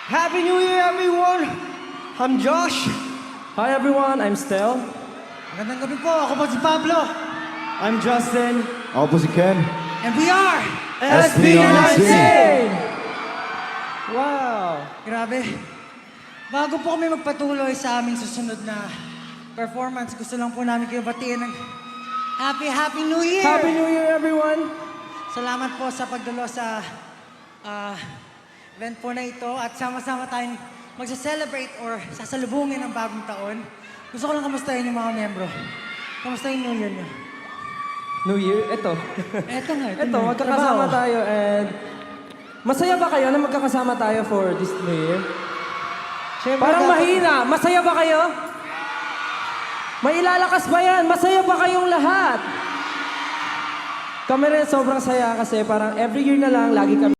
Happy New Year, everyone! I'm Josh. Hi everyone, I'm Stel. Magandang gabi po, ako po si Pablo. I'm Justin. Ako po si Ken. And we are SB19. Wow! Grabe. Bago po kami magpatuloy sa aming susunod na performance, gusto lang po namin kayo batiin ng Happy New Year! Happy New Year everyone! Salamat po sa pagdalo sa event po na ito at sama-sama tayong magsa-celebrate or sasalubungin ang bagong taon. Gusto ko lang kamustahin yung mga membro. Kamusta yung New Year niyo? New Year, ito. Eto nga, Ito, magkakasama tayo and masaya ba kayo na magkakasama tayo for this New Year? Siyempre, Parang dapat- mahina. Masaya ba kayo? May ilalakas ba yan? Masaya ba kayong lahat? Kami rin sobrang saya kasi parang every year na lang, lagi kami